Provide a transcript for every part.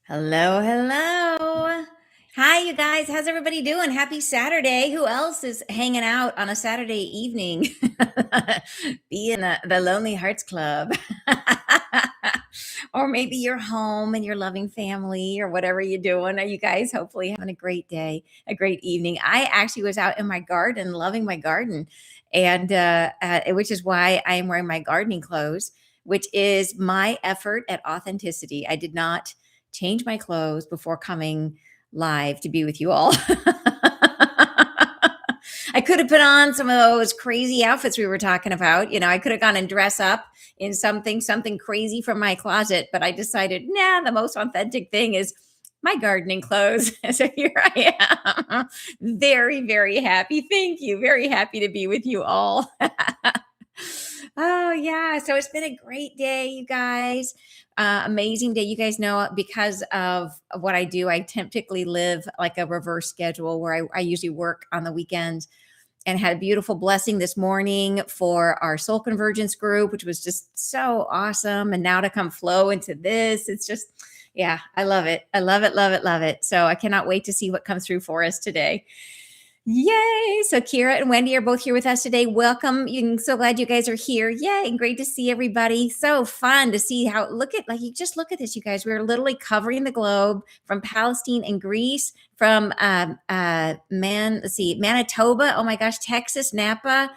Hello, hello. Hi, you guys. How's everybody doing? Happy Saturday. Who else is hanging out on a Saturday evening? Be in the Lonely Hearts Club. Or maybe you're home and you're loving family or whatever you're doing. Are you guys hopefully having a great day, a great evening? I actually was out in my garden, loving my garden, and which is why I am wearing my gardening clothes, which is my effort at authenticity. I did not change my clothes before coming live to be with you all. I could have put on some of those crazy outfits we were talking about. I could have gone and dress up in something crazy from my closet, but I decided, nah, the most authentic thing is my gardening clothes. So here I am. Very, very happy. Thank you. Very happy to be with you all. Oh, yeah. So it's been a great day, you guys. Amazing day. You guys know because of what I do, I typically live like a reverse schedule where I usually work on the weekends, and had a beautiful blessing this morning for our soul convergence group, which was just so awesome. And now to come flow into this, it's just, yeah, I love it. I love it, love it, love it. So I cannot wait to see what comes through for us today. Yay! So Kira and Wendy are both here with us today. Welcome. So glad you guys are here. Yay! And great to see everybody. So fun to see how you just look at this, you guys. We're literally covering the globe from Palestine and Greece, from Manitoba. Oh my gosh, Texas, Napa,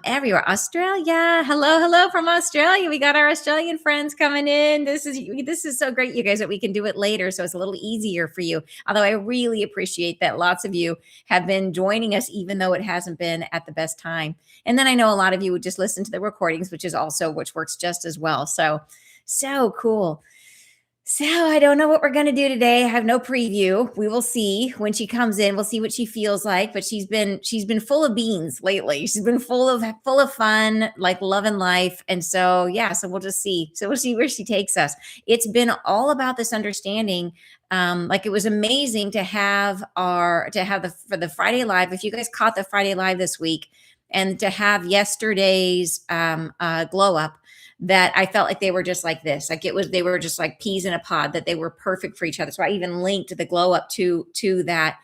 everywhere. Australia. Hello, hello from Australia. We got our Australian friends coming in. This is so great, you guys, that we can do it later, so it's a little easier for you. Although I really appreciate that lots of you have been joining us, even though it hasn't been at the best time. And then I know a lot of you would just listen to the recordings, which works just as well. So cool. So I don't know what we're going to do today. I have no preview. We will see when she comes in. We'll see what she feels like, but she's been full of beans lately. She's been full of fun, like love and life. And so yeah, so we'll just see. So we'll see where she takes us. It's been all about this understanding. Like it was amazing to have for the Friday Live. If you guys caught the Friday Live this week, and to have yesterday's glow up, that I felt like they were just like this. They were just like peas in a pod, that they were perfect for each other. So I even linked the glow up to that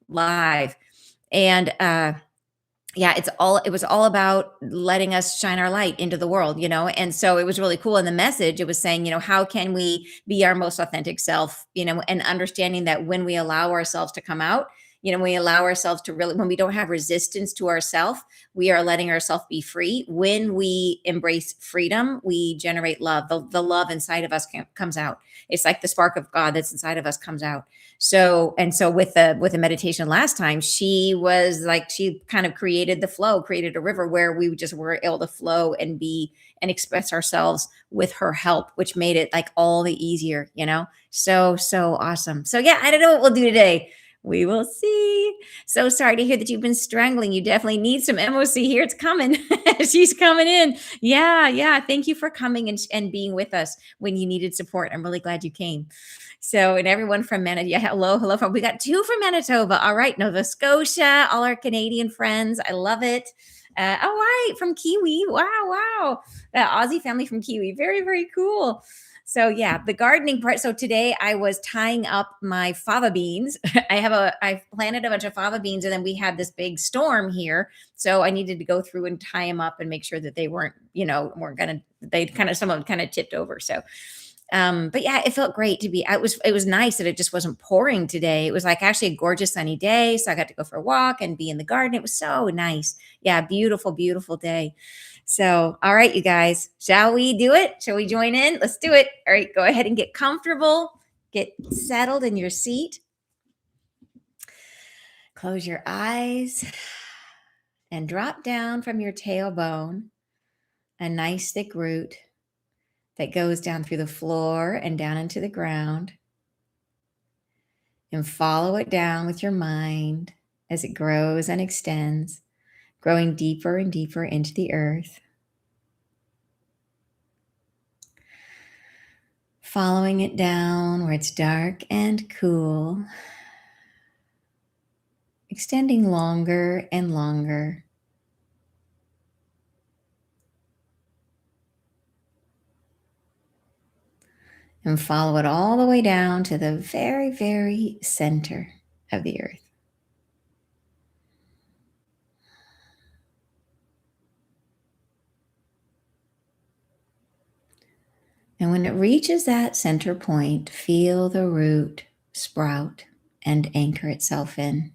live. And yeah, it was all about letting us shine our light into the world, And so it was really cool. And the message, it was saying, how can we be our most authentic self, and understanding that when we allow ourselves to come out, we allow ourselves to really, when we don't have resistance to ourself, we are letting ourselves be free. When we embrace freedom, we generate love. The love inside of us comes out. It's like the spark of God that's inside of us comes out. So with the meditation last time, she was like, she kind of created the flow, created a river where we just were able to flow and be and express ourselves with her help, which made it like all the easier, so awesome. So yeah, I don't know what we'll do today. We will see. So sorry to hear that you've been strangling. You definitely need some MOC here. It's coming. She's coming in. Yeah. Thank you for coming and being with us when you needed support. I'm really glad you came. So, and everyone from Manitoba, yeah, hello from, we got two from Manitoba. All right, Nova Scotia, all our Canadian friends. I love it. All right, from Kiwi. Wow. The Aussie family from Kiwi. Very, very cool. So yeah, the gardening part. So today I was tying up my fava beans. I planted a bunch of fava beans, and then we had this big storm here. So I needed to go through and tie them up and make sure that they weren't some of them kind of tipped over. So but yeah, it felt great to be. It was nice that it just wasn't pouring today. It was like actually a gorgeous sunny day. So I got to go for a walk and be in the garden. It was so nice. Yeah, beautiful, beautiful day. So, all right, you guys, shall we do it? Shall we join in? Let's do it. All right, go ahead and get comfortable. Get settled in your seat. Close your eyes and drop down from your tailbone a nice thick root that goes down through the floor and down into the ground. And follow it down with your mind as it grows and extends, growing deeper and deeper into the earth. Following it down where it's dark and cool, extending longer and longer. and follow it all the way down to the very, very center of the earth. And when it reaches that center point, feel the root sprout and anchor itself in.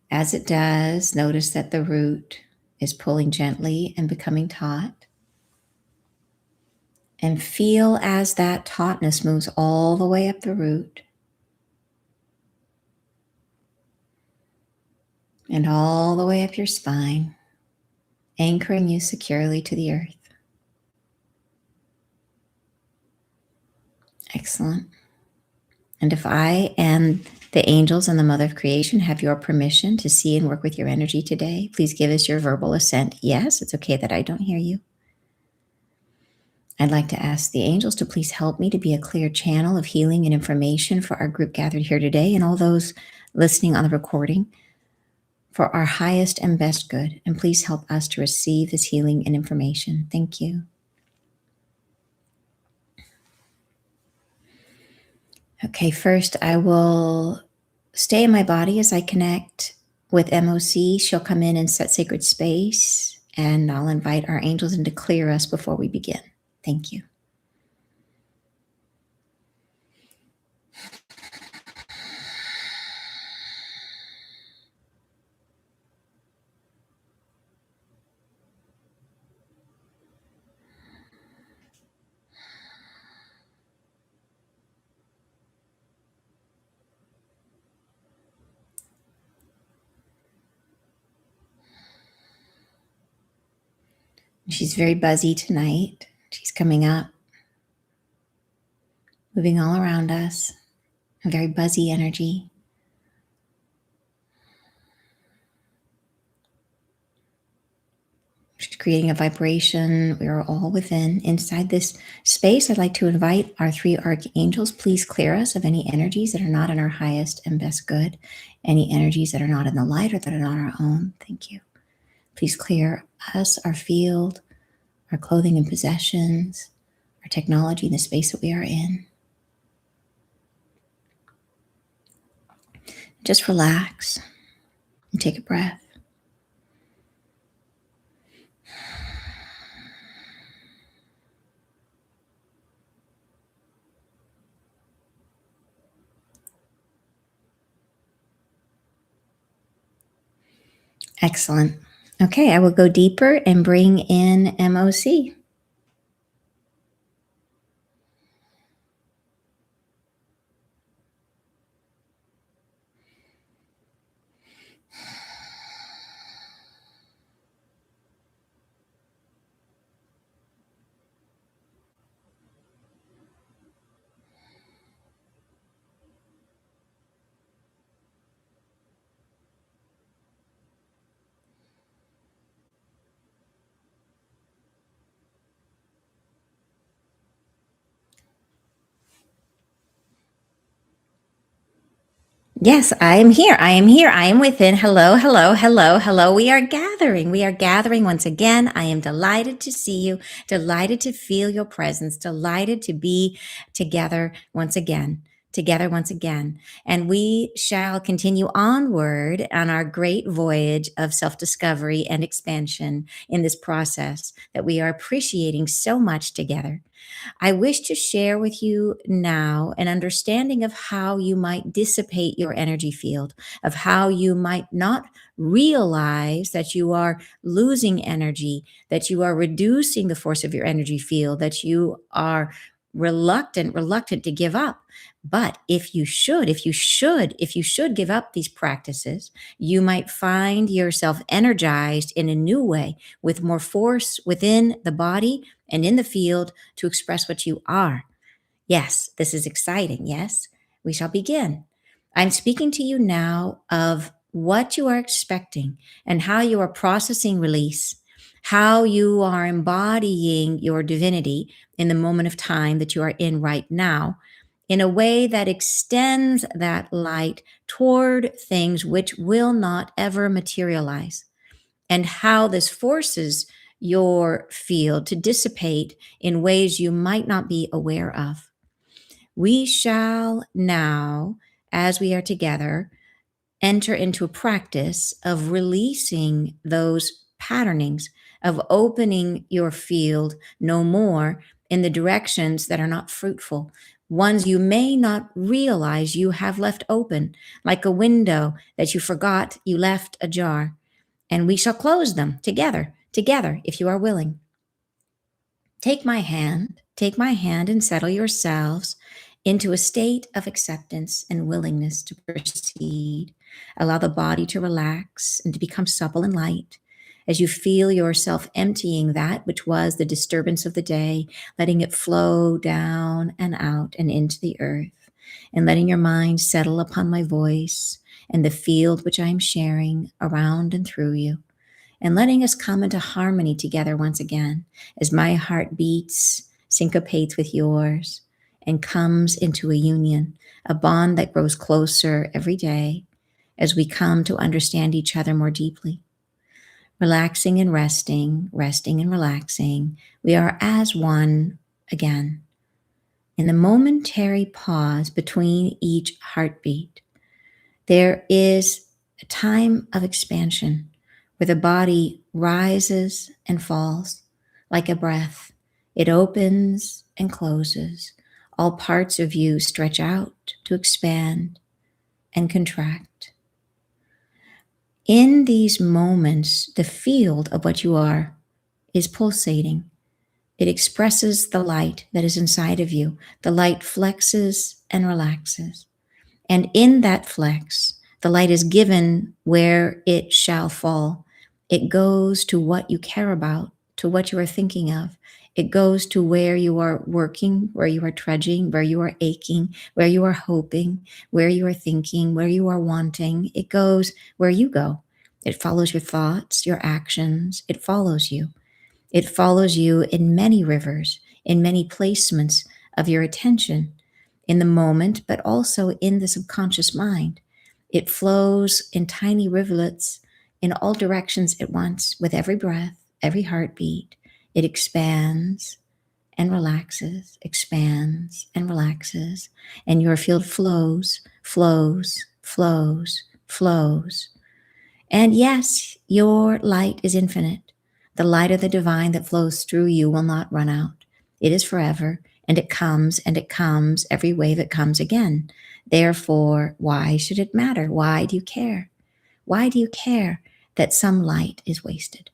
As it does, notice that the root is pulling gently and becoming taut. And feel as that tautness moves all the way up the root and all the way up your spine, anchoring you securely to the earth. Excellent. And if I and the angels and the Mother of Creation have your permission to see and work with your energy today, please give us your verbal assent. Yes, it's okay that I don't hear you. I'd like to ask the angels to please help me to be a clear channel of healing and information for our group gathered here today and all those listening on the recording for our highest and best good. And please help us to receive this healing and information. Thank you. Okay, first I will stay in my body as I connect with MOC. She'll come in and set sacred space, and I'll invite our angels in to clear us before we begin. Thank you. She's very buzzy tonight. She's coming up, moving all around us, a very buzzy energy. She's creating a vibration. We are all within. Inside this space, I'd like to invite our three archangels. Please clear us of any energies that are not in our highest and best good, any energies that are not in the light or that are not our own. Thank you. Please clear us, our field, our clothing and possessions, our technology, the space that we are in. Just relax and take a breath. Excellent. Okay, I will go deeper and bring in MOC. Yes, I am here. I am here. I am within. Hello, hello, hello, hello. We are gathering. We are gathering once again. I am delighted to see you, delighted to feel your presence, delighted to be together once again. Together once again. And we shall continue onward on our great voyage of self discovery and expansion in this process that we are appreciating so much together. I wish to share with you now an understanding of how you might dissipate your energy field, of how you might not realize that you are losing energy, that you are reducing the force of your energy field, that you are reluctant to give up. But if you should give up these practices, you might find yourself energized in a new way with more force within the body and in the field to express what you are. Yes, this is exciting. Yes, we shall begin. I'm speaking to you now of what you are expecting and how you are processing release, how you are embodying your divinity in the moment of time that you are in right now, in a way that extends that light toward things which will not ever materialize, and how this forces your field to dissipate in ways you might not be aware of. We shall now, as we are together, enter into a practice of releasing those patternings, of opening your field no more in the directions that are not fruitful, ones you may not realize you have left open, like a window that you forgot you left ajar. And we shall close them together, if you are willing. Take my hand, and settle yourselves into a state of acceptance and willingness to proceed. Allow the body to relax and to become supple and light as you feel yourself emptying that which was the disturbance of the day, letting it flow down and out and into the earth, and letting your mind settle upon my voice and the field which I am sharing around and through you, and letting us come into harmony together once again as my heart beats, syncopates with yours, and comes into a union, a bond that grows closer every day as we come to understand each other more deeply. Relaxing and resting, resting and relaxing, we are as one again. In the momentary pause between each heartbeat, there is a time of expansion where the body rises and falls like a breath. It opens and closes. All parts of you stretch out to expand and contract. In these moments, the field of what you are is pulsating. It expresses the light that is inside of you. The light flexes and relaxes. And in that flex, the light is given where it shall fall. It goes to what you care about, to what you are thinking of. It goes to where you are working, where you are trudging, where you are aching, where you are hoping, where you are thinking, where you are wanting. It goes where you go. It follows your thoughts, your actions. It follows you. It follows you in many rivers, in many placements of your attention, in the moment, but also in the subconscious mind. It flows in tiny rivulets in all directions at once with every breath, every heartbeat. It expands and relaxes, expands and relaxes, and your field flows, flows, flows, flows. And yes, your light is infinite. The light of the divine that flows through you will not run out. It is forever, and it comes every wave it comes again. Therefore, why should it matter? Why do you care? Why do you care that some light is wasted?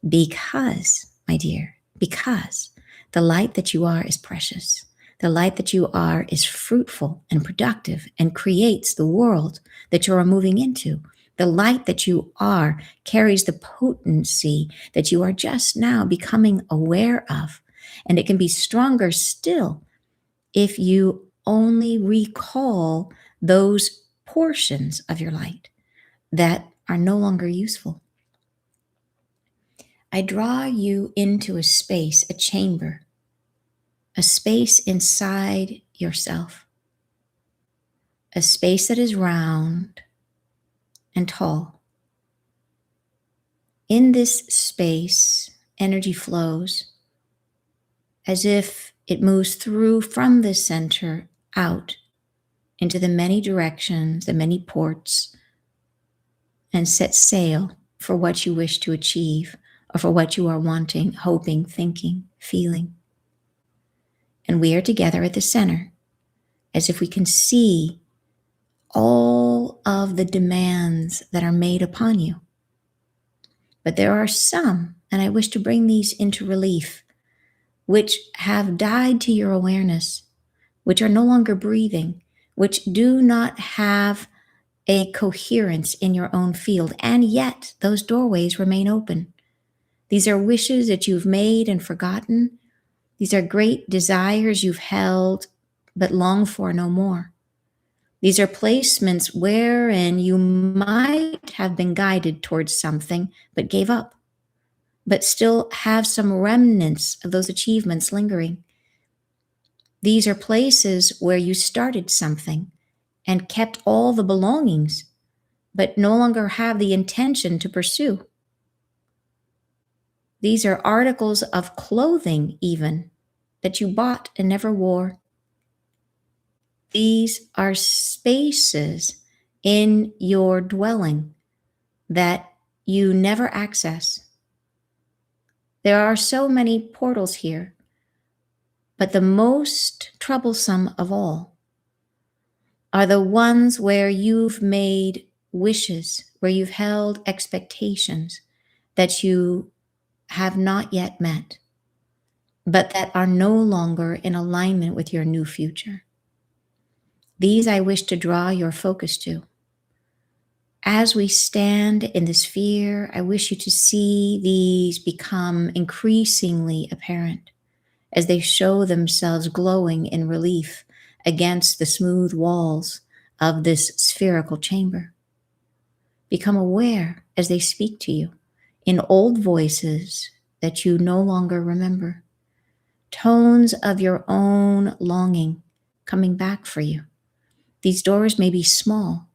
Because, my dear, because the light that you are is precious. The light that you are is fruitful and productive and creates the world that you are moving into. The light that you are carries the potency that you are just now becoming aware of. And it can be stronger still if you only recall those portions of your light that are no longer useful. I draw you into a space, a chamber, a space inside yourself, a space that is round and tall. In this space, energy flows as if it moves through from the center out into the many directions, the many ports, and sets sail for what you wish to achieve or for what you are wanting, hoping, thinking, feeling. And we are together at the center as if we can see all of the demands that are made upon you. But there are some, and I wish to bring these into relief, which have died to your awareness, which are no longer breathing, which do not have a coherence in your own field, and yet those doorways remain open. These are wishes that you've made and forgotten. These are great desires you've held but long for no more. These are placements wherein you might have been guided towards something but gave up, but still have some remnants of those achievements lingering. These are places where you started something and kept all the belongings, but no longer have the intention to pursue. These are articles of clothing, even, that you bought and never wore. These are spaces in your dwelling that you never access. There are so many portals here, but the most troublesome of all are the ones where you've made wishes, where you've held expectations that you have not yet met, but that are no longer in alignment with your new future. These I wish to draw your focus to. As we stand in the sphere, I wish you to see these become increasingly apparent as they show themselves glowing in relief against the smooth walls of this spherical chamber. Become aware as they speak to you in old voices that you no longer remember, tones of your own longing coming back for you. These doors may be small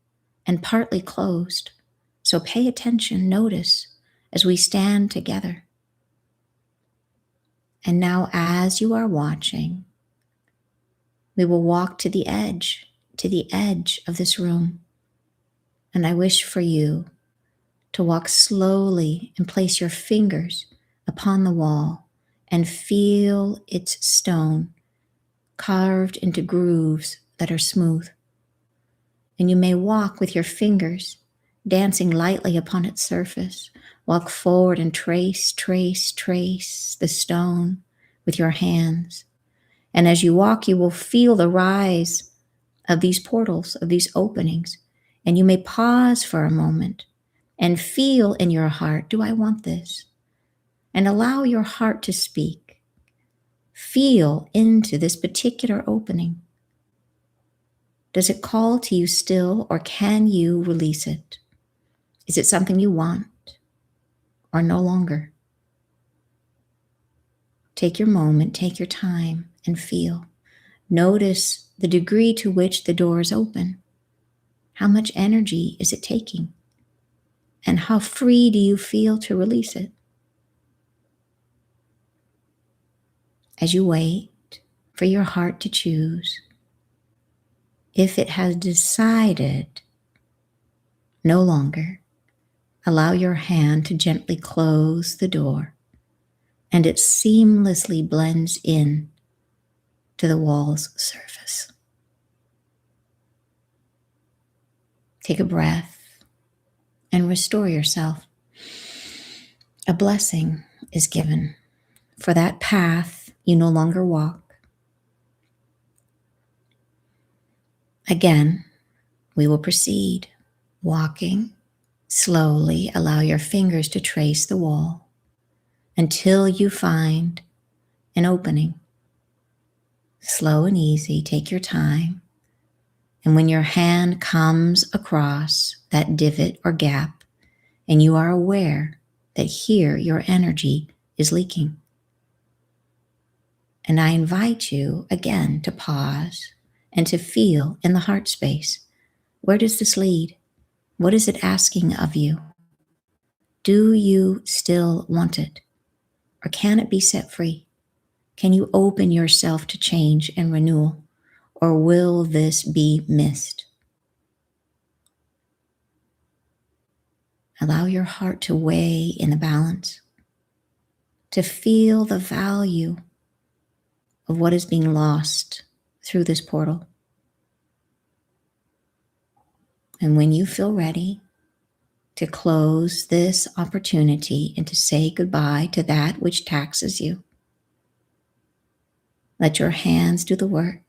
and partly closed, so pay attention, notice as we stand together. And now, as you are watching, we will walk to the edge of this room. And I wish for you to walk slowly and place your fingers upon the wall and feel its stone carved into grooves that are smooth. And you may walk with your fingers dancing lightly upon its surface. Walk forward and trace the stone with your hands. And as you walk, you will feel the rise of these portals, of these openings. And you may pause for a moment and feel in your heart, do I want this? And allow your heart to speak. Feel into this particular opening. Does it call to you still, or can you release it? Is it something you want or no longer? Take your moment, take your time, and feel. Notice the degree to which the door is open. How much energy is it taking? And how free do you feel to release it? As you wait for your heart to choose, if it has decided no longer, allow your hand to gently close the door, and it seamlessly blends in to the wall's surface. Take a breath and restore yourself. A blessing is given for that path you no longer walk. Again, we will proceed walking slowly. Allow your fingers to trace the wall until you find an opening. Slow and easy, take your time. And when your hand comes across that divot or gap, and you are aware that here your energy is leaking, and I invite you again to pause and to feel in the heart space. Where does this lead? What is it asking of you? Do you still want it? Or can it be set free? Can you open yourself to change and renewal? Or will this be missed? Allow your heart to weigh in the balance, to feel the value of what is being lost through this portal. And when you feel ready to close this opportunity and to say goodbye to that which taxes you, let your hands do the work.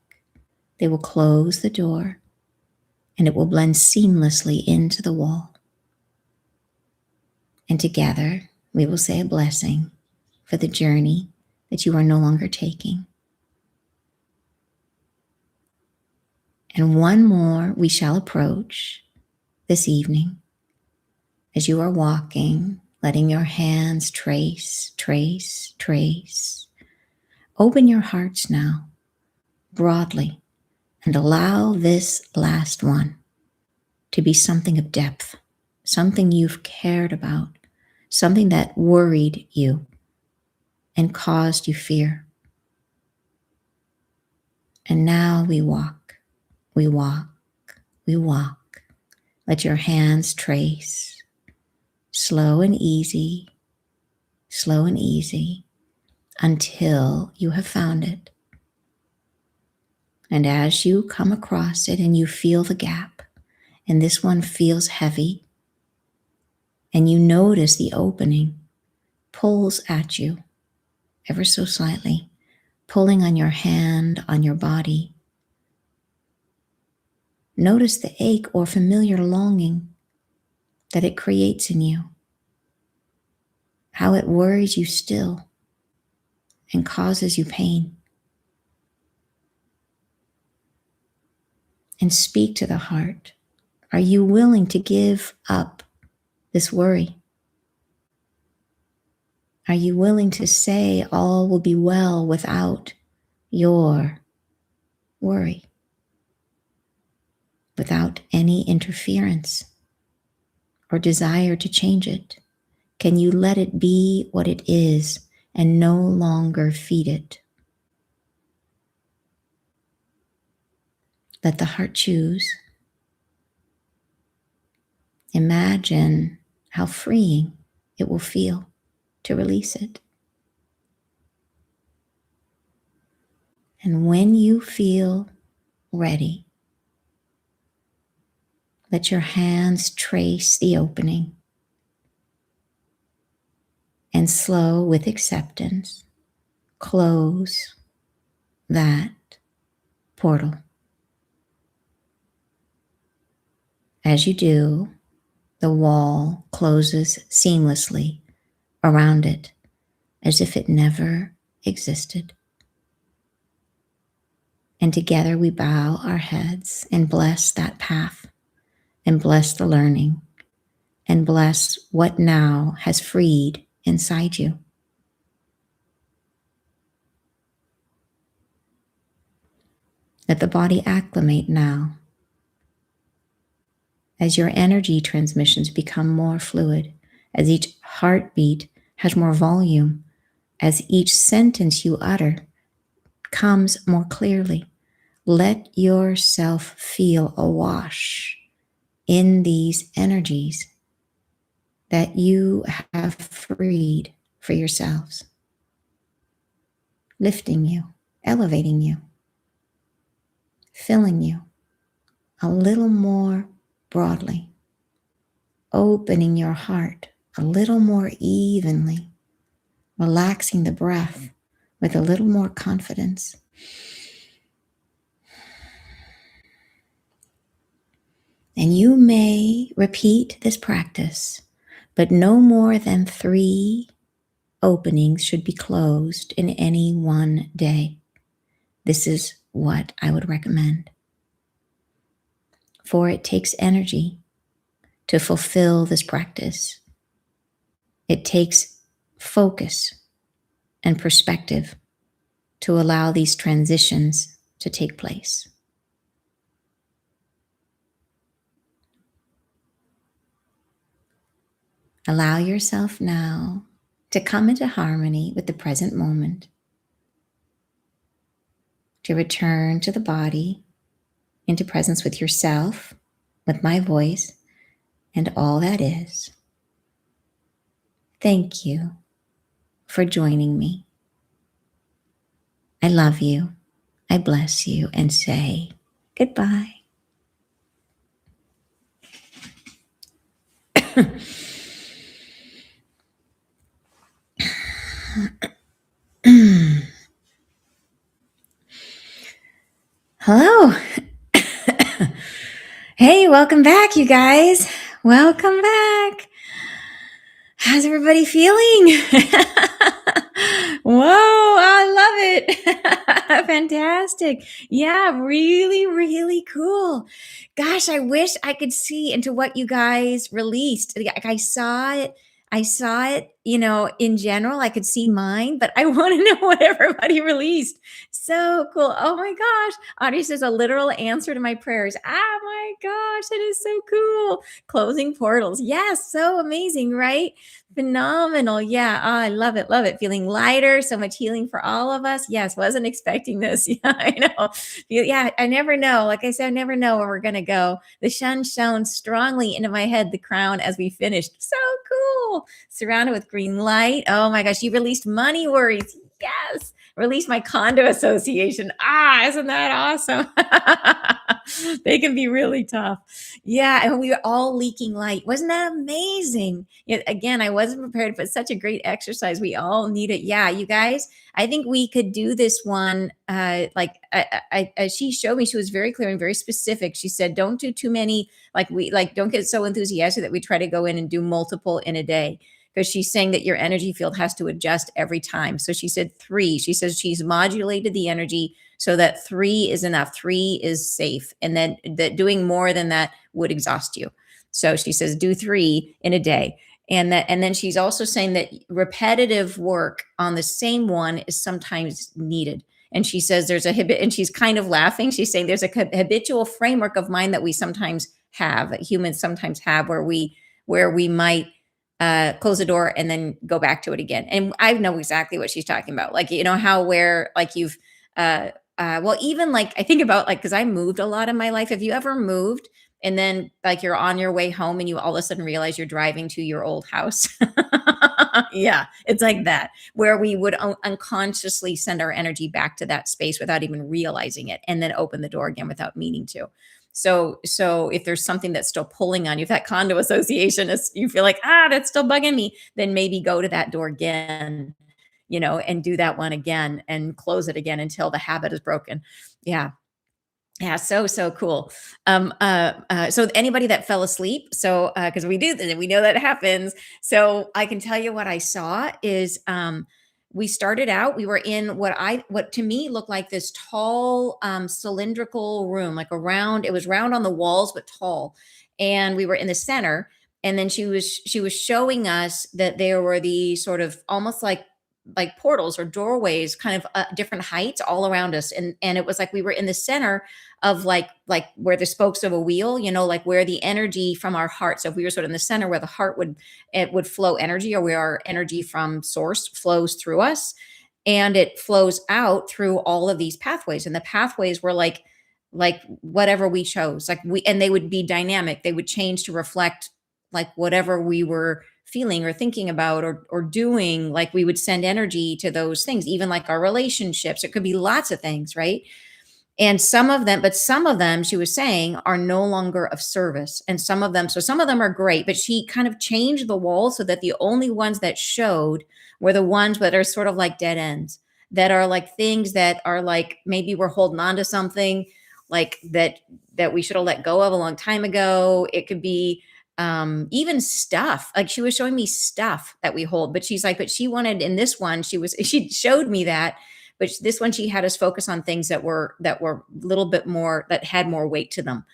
They will close the door and it will blend seamlessly into the wall. And together we will say a blessing for the journey that you are no longer taking. And one more we shall approach this evening as you are walking, letting your hands trace. Open your hearts now broadly and allow this last one to be something of depth, something you've cared about, something that worried you, and caused you fear. And now we walk, we walk, we walk. Let your hands trace, slow and easy, until you have found it. And as you come across it and you feel the gap, and this one feels heavy, and you notice the opening pulls at you ever so slightly, pulling on your hand, on your body. Notice the ache or familiar longing that it creates in you, how it worries you still and causes you pain. And speak to the heart. Are you willing to give up this worry? Are you willing to say all will be well without your worry, without any interference or desire to change it? Can you let it be what it is and no longer feed it? Let the heart choose. Imagine how freeing it will feel to release it. And when you feel ready, let your hands trace the opening, and slow with acceptance, close that portal. As you do, the wall closes seamlessly around it as if it never existed. And together we bow our heads and bless that path, and bless the learning, and bless what now has freed inside you. Let the body acclimate now as your energy transmissions become more fluid, as each heartbeat has more volume, as each sentence you utter comes more clearly. Let yourself feel awash in these energies that you have freed for yourselves, lifting you, elevating you, filling you a little more broadly, opening your heart a little more evenly, relaxing the breath with a little more confidence. And you may repeat this practice, but no more than 3 openings should be closed in any one day. This is what I would recommend. For it takes energy to fulfill this practice. It takes focus and perspective to allow these transitions to take place. Allow yourself now to come into harmony with the present moment, to return to the body, into presence with yourself, with my voice, and all that is. Thank you for joining me. I love you, I bless you, and say goodbye. Hello. Hey, welcome back, you guys. Welcome back. How's everybody feeling? Whoa, I love it. Fantastic. Yeah, really, really cool. Gosh, I wish I could see into what you guys released. I saw it. in general, I could see mine, but I want to know what everybody released. So cool. Oh my gosh. Audrey says a literal answer to my prayers. Ah, my gosh. That is so cool. Closing portals. Yes. So amazing, right? Phenomenal. Yeah. Oh, I love it. Love it. Feeling lighter. So much healing for all of us. Yes. Wasn't expecting this. Yeah, I know. Yeah. I never know. Like I said, I never know where we're going to go. The sun shone strongly into my head, the crown, as we finished. So cool. Surrounded with green light. Oh my gosh. You released money worries. Yes. Release my condo association. Ah, isn't that awesome? They can be really tough. Yeah, and we were all leaking light. Wasn't that amazing? Yet again, I wasn't prepared, but such a great exercise. We all need it. Yeah, you guys, I think we could do this one. She showed me, she was very clear and very specific. She said, don't do too many, don't get so enthusiastic that we try to go in and do multiple in a day. Because she's saying that your energy field has to adjust every time. So she said 3. She says she's modulated the energy so that 3 is enough. 3 is safe. And then that doing more than that would exhaust you. So she says do 3 in a day. And then she's also saying that repetitive work on the same one is sometimes needed. And she says there's and she's kind of laughing. She's saying there's a habitual framework of mind that we sometimes have, that humans sometimes have, where we might close the door and then go back to it again. And I know exactly what she's talking about. Like, how where like you've well, even like I think about like, because I moved a lot in my life. Have you ever moved and then like you're on your way home and you all of a sudden realize you're driving to your old house? Yeah, it's like that, where we would unconsciously send our energy back to that space without even realizing it, and then open the door again without meaning to. So if there's something that's still pulling on you, if that condo association is, you feel like, that's still bugging me, then maybe go to that door again, and do that one again and close it again until the habit is broken. Yeah. Yeah, so cool. So anybody that fell asleep, so because we do that, we know that happens. So I can tell you what I saw is we started out, we were in what to me looked like this tall cylindrical room, like it was round on the walls but tall. And we were in the center. And then she was showing us that there were these sort of almost like portals or doorways, kind of different heights all around us, and it was like we were in the center of like where the spokes of a wheel, like where the energy from our heart. So if we were sort of in the center where the heart would flow energy, or where our energy from source flows through us, and it flows out through all of these pathways. And the pathways were like whatever we chose, and they would be dynamic. They would change to reflect like whatever we were feeling or thinking about or doing. Like we would send energy to those things, even like our relationships. It could be lots of things, right? And some of them, she was saying, are no longer of service. And some of them are great, but she kind of changed the walls so that the only ones that showed were the ones that are sort of like dead ends, that are like things that are like, maybe we're holding on to something like that we should have let go of a long time ago. It could be even stuff, like she was showing me stuff that we hold, but she's like, but she wanted in this one, she showed me that, but this one, she had us focus on things that were a little bit more, that had more weight to them.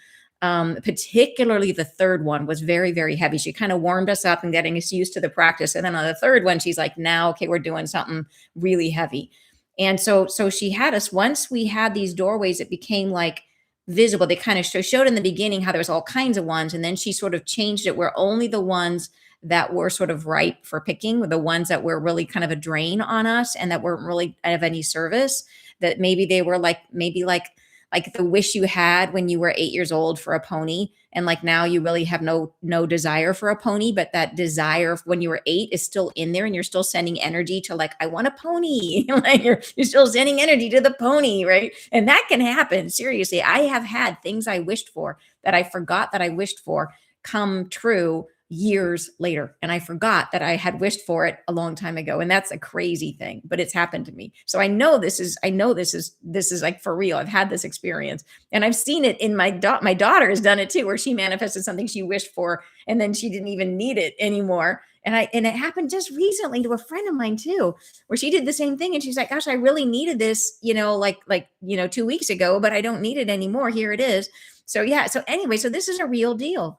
Particularly the third one was very, very heavy. She kind of warmed us up and getting us used to the practice. And then on the third one, she's like, now, okay, we're doing something really heavy. And so she had us, once we had these doorways, it became like visible. They kind of showed in the beginning how there was all kinds of ones. And then she sort of changed it where only the ones that were sort of ripe for picking were the ones that were really kind of a drain on us and that weren't really of any service, that maybe they were like the wish you had when you were 8 years old for a pony. And like now you really have no desire for a pony, but that desire when you were 8 is still in there, and you're still sending energy to like, I want a pony. Like you're still sending energy to the pony, right? And that can happen. Seriously, I have had things I wished for that I forgot that I wished for come true years later, and I forgot that I had wished for it a long time ago. And that's a crazy thing, but it's happened to me. So I know this is like for real. I've had this experience, and I've seen it in my daughter has done it too, where she manifested something she wished for and then she didn't even need it anymore. And it happened just recently to a friend of mine too, where she did the same thing. And she's like, gosh, I really needed this, 2 weeks ago, but I don't need it anymore. Here it is. So yeah. So anyway, so this is a real deal.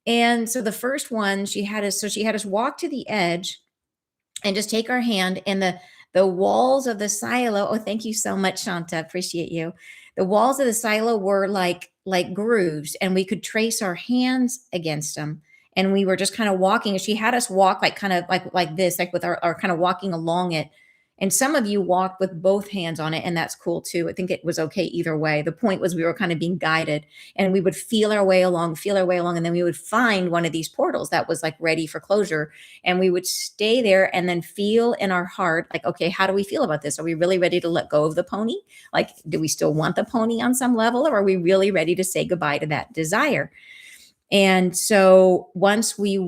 And so the first one, she had us walk to the edge and just take our hand, and the walls of the silo. Oh, thank you so much, Shanta. Appreciate you. The walls of the silo were like grooves, and we could trace our hands against them. And we were just kind of walking. She had us walk like kind of like this, like with our kind of walking along it. And some of you walked with both hands on it, and that's cool too. I think it was okay either way. The point was we were kind of being guided, and we would feel our way along, and then we would find one of these portals that was like ready for closure, and we would stay there and then feel in our heart like, okay, how do we feel about this? Are we really ready to let go of the pony? Like, do we still want the pony on some level, or are we really ready to say goodbye to that desire? And so once we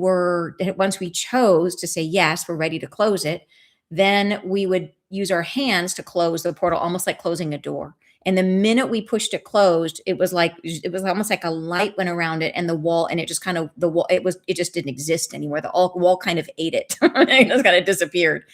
chose to say yes, we're ready to close it, then we would use our hands to close the portal, almost like closing a door. And the minute we pushed it closed, it was almost like a light went around it, and the wall, and it just kind of the wall, it just didn't exist anymore. The wall kind of ate it. It just kind of disappeared.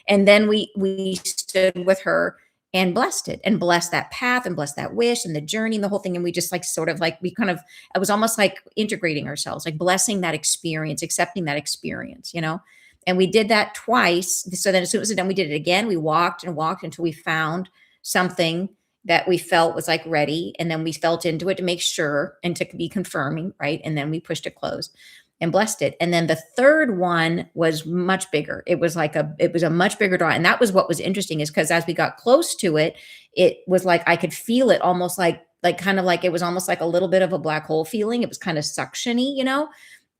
And then we stood with her and blessed it, and blessed that path, and blessed that wish and the journey and the whole thing. And we just like sort of like we kind of it was almost like integrating ourselves, like blessing that experience, accepting that experience, you know. And we did that twice. So then as soon as it was done, we did it again. We walked and walked until we found something that we felt was like ready. And then we felt into it to make sure and to be confirming, right? And then we pushed it closed and blessed it. And then the third one was much bigger. It was a much bigger draw. And that was what was interesting, is because as we got close to it, it was like I could feel it almost like kind of like it was almost like a little bit of a black hole feeling. It was kind of suctiony, you know?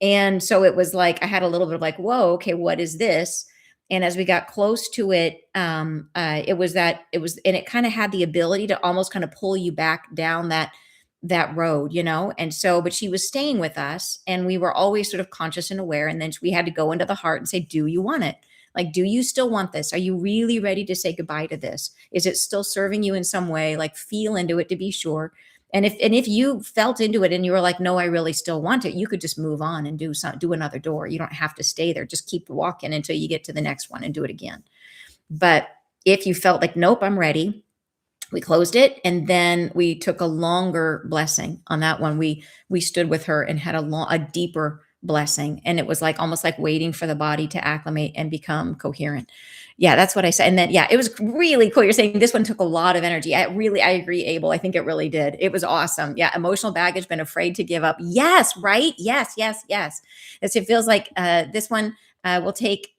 And so it was like I had a little bit of like, whoa, okay, what is this? And as we got close to it, and it kind of had the ability to almost kind of pull you back down that road, you know? And so, but she was staying with us, and we were always sort of conscious and aware. And then we had to go into the heart and say, do you want it? Like, do you still want this? Are you really ready to say goodbye to this? Is it still serving you in some way? Like, feel into it to be sure. And if you felt into it and you were like, no, I really still want it, you could just move on and do another door. You don't have to stay there. Just keep walking until you get to the next one and do it again. But if you felt like, nope, I'm ready, we closed it, and then we took a longer blessing on that one. We stood with her and had a deeper blessing, and it was like almost like waiting for the body to acclimate and become coherent. Yeah, that's what I said. And then yeah, it was really cool. You're saying this one took a lot of energy. I agree, Abel. I think it really did. It was awesome. Yeah, emotional baggage, been afraid to give up. Yes, right? Yes, yes, yes. It feels like this one will take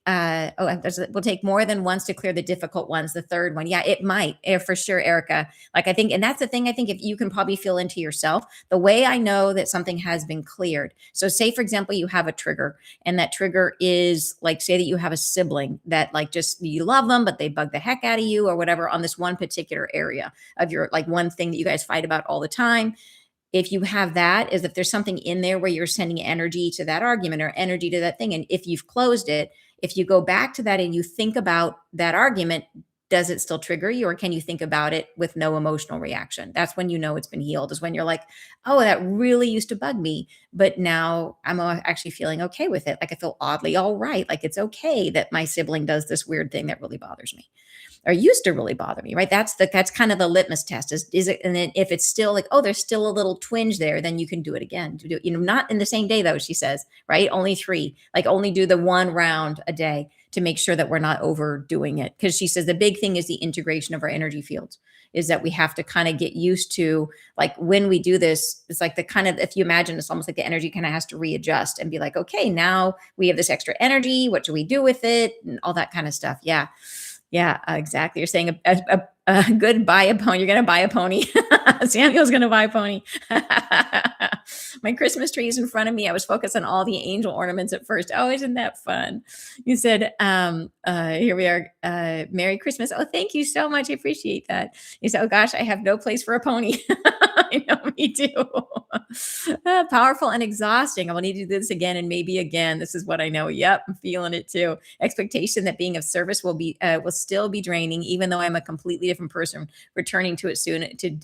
more than once to clear the difficult ones. The third one, yeah, it might, for sure, Erica. Like I think, and that's the thing. I think if you can probably feel into yourself, the way I know that something has been cleared. So, say for example, you have a trigger, and that trigger is like, say that you have a sibling that like just you love them, but they bug the heck out of you or whatever on this one particular area of your like one thing that you guys fight about all the time. If you have that, is if there's something in there where you're sending energy to that argument or energy to that thing, and if you've closed it, if you go back to that and you think about that argument, does it still trigger you, or can you think about it with no emotional reaction? That's when you know it's been healed, is when you're like, oh, that really used to bug me, but now I'm actually feeling okay with it. Like I feel oddly all right. Like it's okay that my sibling does this weird thing that really bothers me, or used to really bother me, right? That's kind of the litmus test. Is it? And then if it's still like, oh, there's still a little twinge there, then you can do it again. To do, not in the same day though. She says, right? Only 3, like only do the 1 round a day to make sure that we're not overdoing it. Because she says the big thing is the integration of our energy fields. Is that we have to kind of get used to, like when we do this, it's like the kind of, if you imagine, it's almost like the energy kind of has to readjust and be like, okay, now we have this extra energy. What do we do with it? And all that kind of stuff. Yeah. Yeah, exactly. You're saying a good buy a pony. You're going to buy a pony. Samuel's going to buy a pony. My Christmas tree is in front of me. I was focused on all the angel ornaments at first. Oh, isn't that fun? You said, here we are. Merry Christmas. Oh, thank you so much. I appreciate that. You said, oh gosh, I have no place for a pony. I know, me too. Powerful and exhausting. I will need to do this again and maybe again. This is what I know. Yep, I'm feeling it too. Expectation that being of service will still be draining, even though I'm a completely different person, returning to it soon to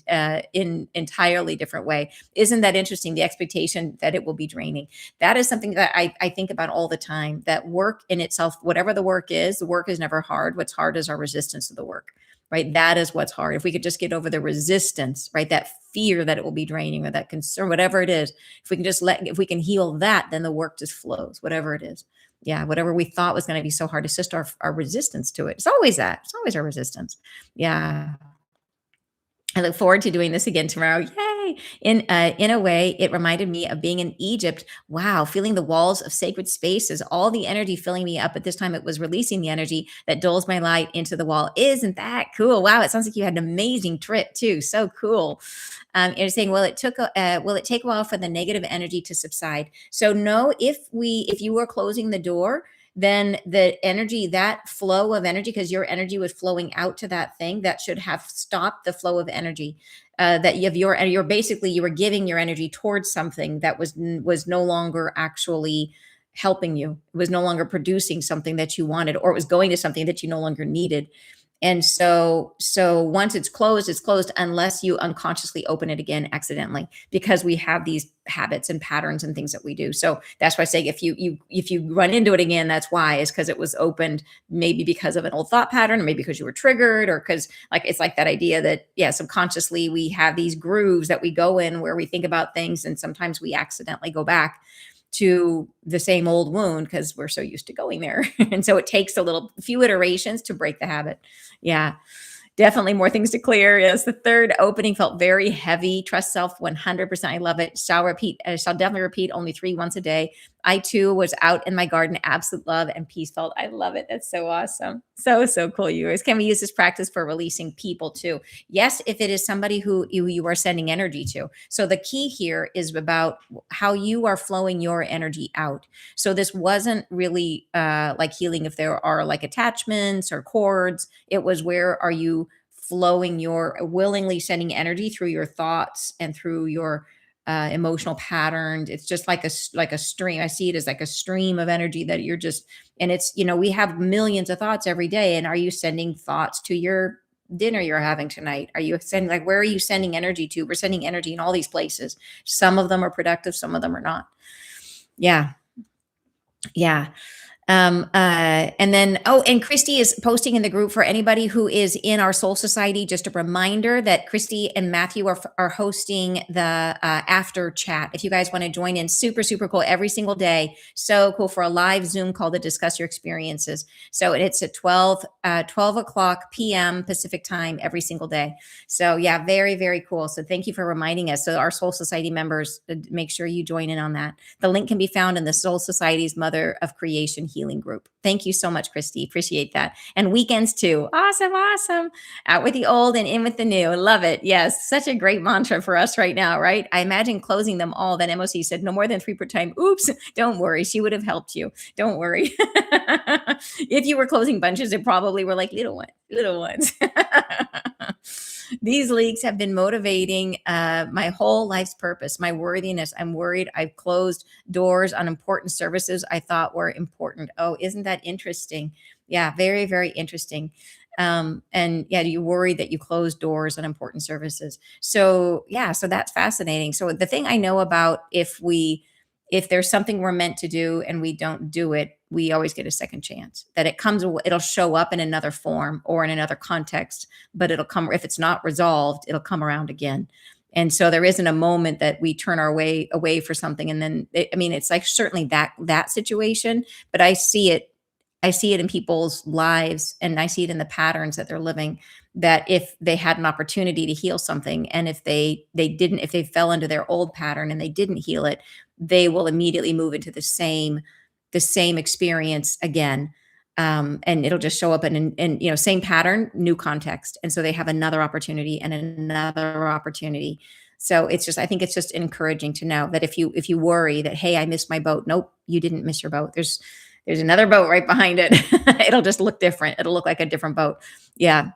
in entirely different way. Isn't that interesting? The expectation that it will be draining. That is something that I think about all the time. That work in itself, whatever the work is never hard. What's hard is our resistance to the work. Right? That is what's hard. If we could just get over the resistance, right? That fear that it will be draining, or that concern, whatever it is, if we can heal that, then the work just flows, whatever it is. Yeah, whatever we thought was going to be so hard, it's just our resistance to it. It's always that. It's always our resistance. Yeah. I look forward to doing this again tomorrow. Yay! In a way, it reminded me of being in Egypt. Wow, feeling the walls of sacred spaces, all the energy filling me up. But this time, it was releasing the energy that dulls my light into the wall. Isn't that cool? Wow, it sounds like you had an amazing trip too. So cool. You're saying, will it take a while for the negative energy to subside? So no, if you were closing the door, then the energy, that flow of energy, because your energy was flowing out to that thing, that should have stopped the flow of energy. That you have you're basically, you were giving your energy towards something that was no longer actually helping you. It was no longer producing something that you wanted, or it was going to something that you no longer needed. And so once it's closed unless you unconsciously open it again accidentally, because we have these habits and patterns and things that we do. So that's why I say if you run into it again, that's why, is because it was opened, maybe because of an old thought pattern, or maybe because you were triggered, or because, like, it's like that idea that, yeah, subconsciously we have these grooves that we go in where we think about things, and sometimes we accidentally go back to the same old wound because we're so used to going there. And so it takes a few iterations to break the habit. Yeah. Definitely more things to clear. Yes, the third opening felt very heavy. Trust self 100%. I love it. Shall definitely repeat only 3 once a day. I too was out in my garden, absolute love and peace felt. I love it. That's so awesome. So, so cool, you guys. Can we use this practice for releasing people too? Yes, if it is somebody who you are sending energy to. So the key here is about how you are flowing your energy out. So this wasn't really like healing if there are like attachments or cords. It was, where are you flowing your, willingly sending energy through your thoughts and through your emotional patterns. It's just like a stream. I see it as like a stream of energy that you're just, and it's, we have millions of thoughts every day. And are you sending thoughts to your dinner you're having tonight? Are you sending, like, where are you sending energy to? We're sending energy in all these places. Some of them are productive, some of them are not. Yeah. Yeah. And then, and Christy is posting in the group for anybody who is in our Soul Society. Just a reminder that Christy and Matthew are hosting the after chat. If you guys want to join in, super, super cool every single day. So cool, for a live Zoom call to discuss your experiences. So it's at 12 o'clock p.m. Pacific time every single day. So yeah, very, very cool. So thank you for reminding us. So our Soul Society members, make sure you join in on that. The link can be found in the Soul Society's Mother of Creation Healing group. Thank you so much, Christy. Appreciate that. And weekends too. Awesome, awesome. Out with the old and in with the new. Love it. Yes, such a great mantra for us right now, right? I imagine closing them all. Then MOC said, no more than 3 per time. Oops, don't worry. She would have helped you. Don't worry. If you were closing bunches, it probably were like little ones. These leaks have been motivating my whole life's purpose, my worthiness. I'm worried I've closed doors on important services I thought were important. Oh, isn't that interesting? Yeah, very, very interesting. And yeah, you worry that you close doors on important services. So yeah, so that's fascinating. So the thing I know about, if there's something we're meant to do and we don't do it, we always get a second chance. That it'll show up in another form or in another context, but it'll come, if it's not resolved, it'll come around again. And so there isn't a moment that we turn our way away for something. And then, it's like certainly that situation, but I see it in people's lives, and I see it in the patterns that they're living, that if they had an opportunity to heal something, and if they fell into their old pattern and they didn't heal it, they will immediately move into the same experience again. And it'll just show up in same pattern, new context. And so they have another opportunity and another opportunity. So I think it's just encouraging to know that if you worry that, hey, I missed my boat. Nope, you didn't miss your boat. There's another boat right behind it. It'll just look different. It'll look like a different boat. Yeah.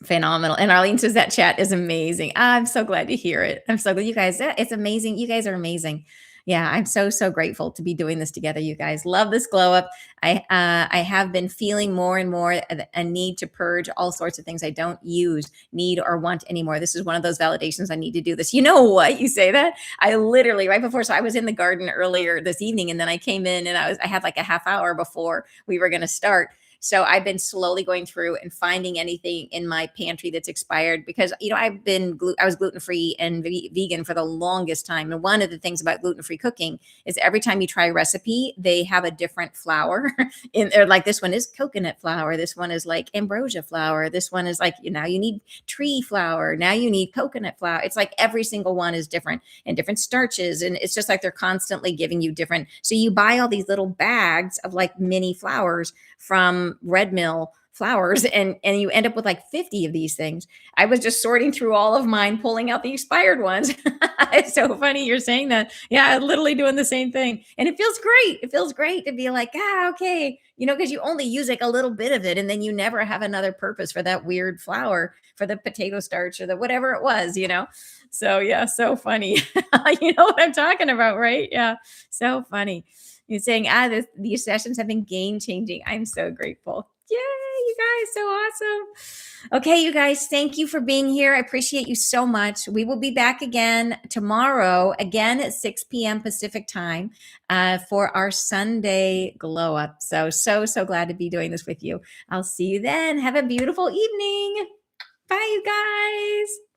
Phenomenal. And Arlene says that chat is amazing. I'm so glad to hear it. I'm so glad, you guys. It's amazing. You guys are amazing. Yeah, I'm so, so grateful to be doing this together, you guys. Love this glow up. I have been feeling more and more a need to purge all sorts of things I don't use, need, or want anymore. This is one of those validations. I need to do this. You know what? You say that? I literally, right before, so I was in the garden earlier this evening, and then I came in and I had like a half hour before we were going to start. So I've been slowly going through and finding anything in my pantry that's expired because, I was gluten free and vegan for the longest time. And one of the things about gluten free cooking is every time you try a recipe, they have a different flour in there. Like this one is coconut flour. This one is like ambrosia flour. This one is like, now you need tree flour. Now you need coconut flour. It's like every single one is different and different starches. And it's just like they're constantly giving you different. So you buy all these little bags of like mini flours from Red Mill flours and you end up with like 50 of these things. I was just sorting through all of mine, pulling out the expired ones. It's so funny you're saying that. Yeah, literally doing the same thing. And it feels great. It feels great to be like, okay, because you only use like a little bit of it and then you never have another purpose for that weird flour for the potato starch or the whatever it was. So yeah, so funny. You know what I'm talking about, right? Yeah, so funny. You're saying, these sessions have been game changing. I'm so grateful. Yay, you guys, so awesome. Okay, you guys, thank you for being here. I appreciate you so much. We will be back again tomorrow, again at 6 p.m. Pacific time for our Sunday glow up. So glad to be doing this with you. I'll see you then. Have a beautiful evening. Bye, you guys.